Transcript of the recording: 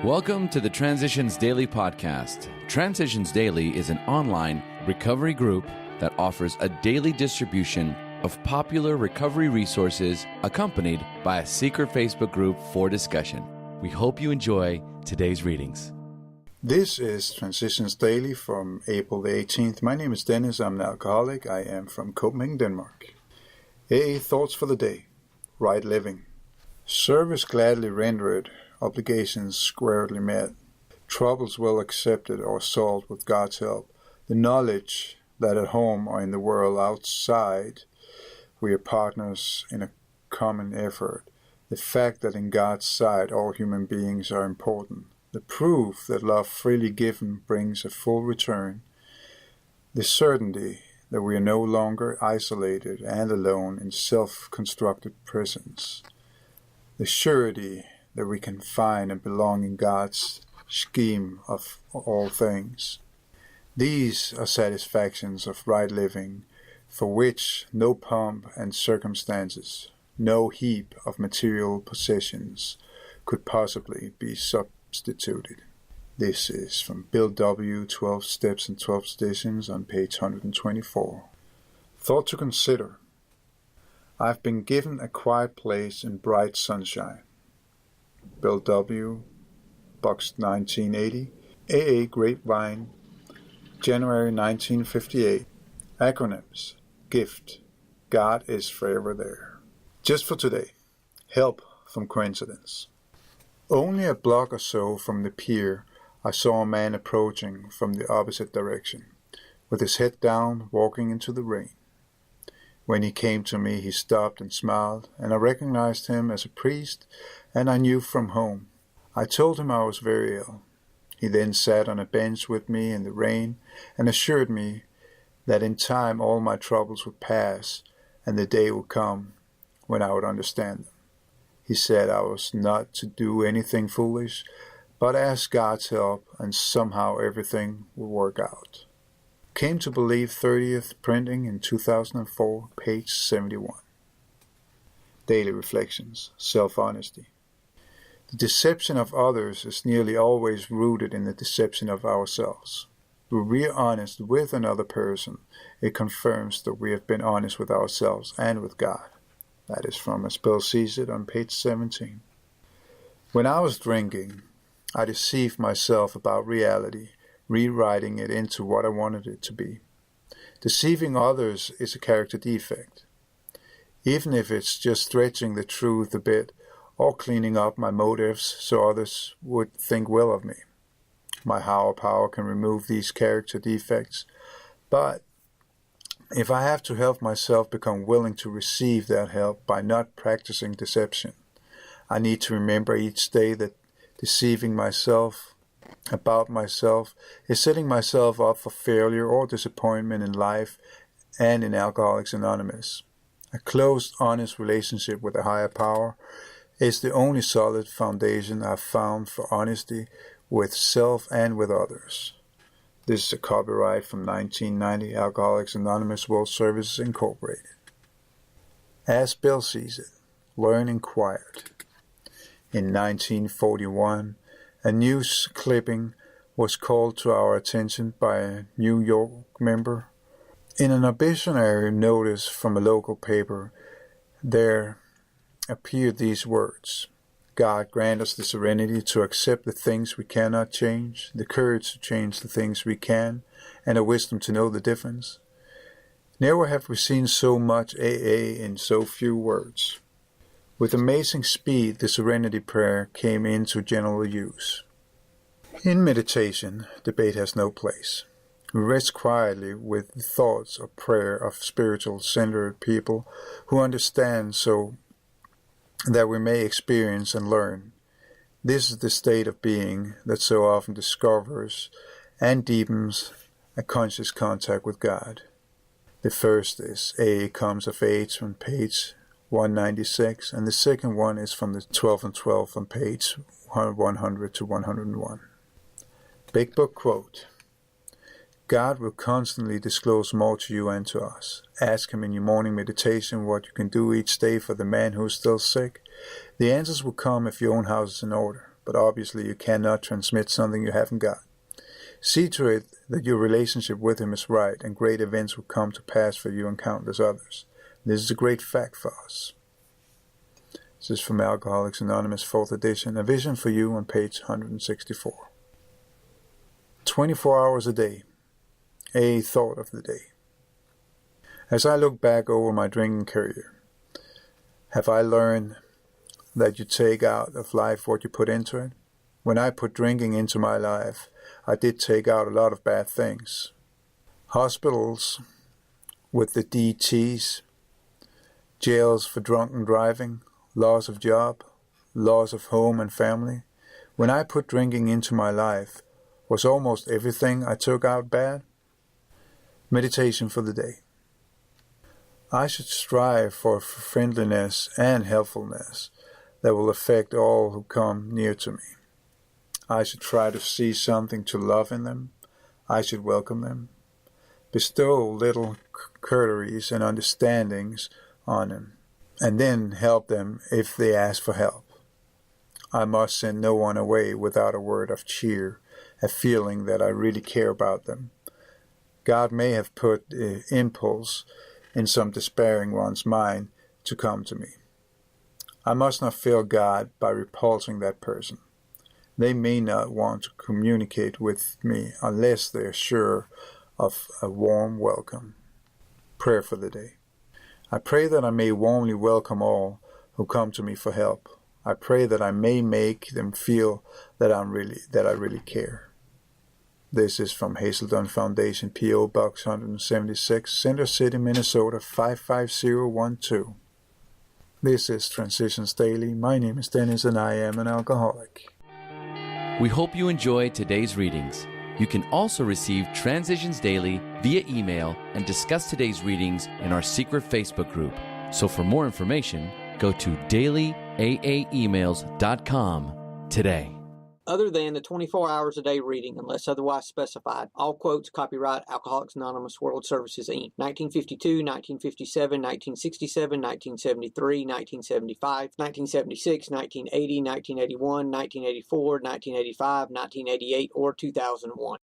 Welcome to the Transitions Daily podcast. Transitions Daily is an online recovery group that offers a daily distribution of popular recovery resources accompanied by a secret Facebook group for discussion. We hope you enjoy today's readings. This is Transitions Daily from April the 18th. My name is Dennis. I'm an alcoholic. I am from Copenhagen, Denmark. AA Thoughts for the Day. Right Living. Service gladly rendered, obligations squarely met, troubles well accepted or solved with God's help, the knowledge that at home or in the world outside we are partners in a common effort, the fact that in God's sight all human beings are important, the proof that love freely given brings a full return, the certainty that we are no longer isolated and alone in self-constructed prisons, the surety that we can find and belong in God's scheme of all things. These are satisfactions of right living, for which no pomp and circumstances, no heap of material possessions could possibly be substituted. This is from Bill W. 12 Steps and 12 Traditions on page 124. Thought to consider. I've been given a quiet place in bright sunshine. Bill W., Box 1980, AA Grapevine, January 1958. Acronyms. Gift. God is forever there. Just for today. Help from coincidence. Only a block or so from the pier, I saw a man approaching from the opposite direction, with his head down, walking into the rain. When he came to me, he stopped and smiled, and I recognized him as a priest, and I knew from home. I told him I was very ill. He then sat on a bench with me in the rain and assured me that in time all my troubles would pass and the day would come when I would understand them. He said I was not to do anything foolish, but ask God's help and somehow everything would work out. Came to believe 30th printing in 2004, page 71. Daily Reflections. Self-honesty. The deception of others is nearly always rooted in the deception of ourselves. When we are honest with another person, it confirms that we have been honest with ourselves and with God. That is from As Bill Sees It on page 17. When I was drinking, I deceived myself about reality, rewriting it into what I wanted it to be. Deceiving others is a character defect, even if it's just stretching the truth a bit or cleaning up my motives so others would think well of me. My higher power can remove these character defects, but if I have to help myself become willing to receive that help by not practicing deception, I need to remember each day that deceiving myself about myself is setting myself up for failure or disappointment in life and in Alcoholics Anonymous. A close, honest relationship with a higher power is the only solid foundation I've found for honesty with self and with others. This is a copyright from 1990 Alcoholics Anonymous World Services Incorporated. As Bill Sees It, Learn in Quiet. In 1941, a news clipping was called to our attention by a New York member. In an obituary notice from a local paper, there appeared these words: God grant us the serenity to accept the things we cannot change, the courage to change the things we can, and the wisdom to know the difference. Never have we seen so much AA in so few words. With amazing speed, the Serenity Prayer came into general use. In meditation, debate has no place. We rest quietly with the thoughts of prayer of spiritual-centered people who understand so that we may experience and learn. This is the state of being that so often discovers and deepens a conscious contact with God. The first is AA Comes of Age from page 196, and the second one is from the 12 and 12 on page 100 to 101. Big Book Quote. God will constantly disclose more to you and to us. Ask Him in your morning meditation what you can do each day for the man who is still sick. The answers will come if your own house is in order. but obviously you cannot transmit something you haven't got. See to it that your relationship with him is right, and great events will come to pass for you and countless others. This is a great fact for us. This is from Alcoholics Anonymous, 4th edition, A Vision for You on page 164. 24 hours a day. A thought of the day. As I look back over my drinking career, have I learned that you take out of life what you put into it? When I put drinking into my life, I did take out a lot of bad things. Hospitals with the DTs, jails for drunken driving, loss of job, loss of home and family. When I put drinking into my life, was almost everything I took out bad? Meditation for the day. I should strive for friendliness and helpfulness that will affect all who come near to me. I should try to see something to love in them. I should welcome them. Bestow little courtesies and understandings on them, and then help them if they ask for help. I must send no one away without a word of cheer, a feeling that I really care about them. God may have put the impulse in some despairing one's mind to come to me. I must not fail God by repulsing that person. They may not want to communicate with me unless they are sure of a warm welcome. Prayer for the day. I pray that I may warmly welcome all who come to me for help. I pray that I may make them feel that I really care. This is from Hazelden Foundation, P.O. Box 176, Center City, Minnesota 55012. This is Transitions Daily. My name is Dennis and I am an alcoholic. We hope you enjoyed today's readings. You can also receive Transitions Daily via email and discuss today's readings in our secret Facebook group. So for more information, go to dailyaaemails.com today. Other than the 24 hours a day reading, unless otherwise specified, all quotes copyright Alcoholics Anonymous World Services, Inc. 1952, 1957, 1967, 1973, 1975, 1976, 1980, 1981, 1984, 1985, 1988, or 2001.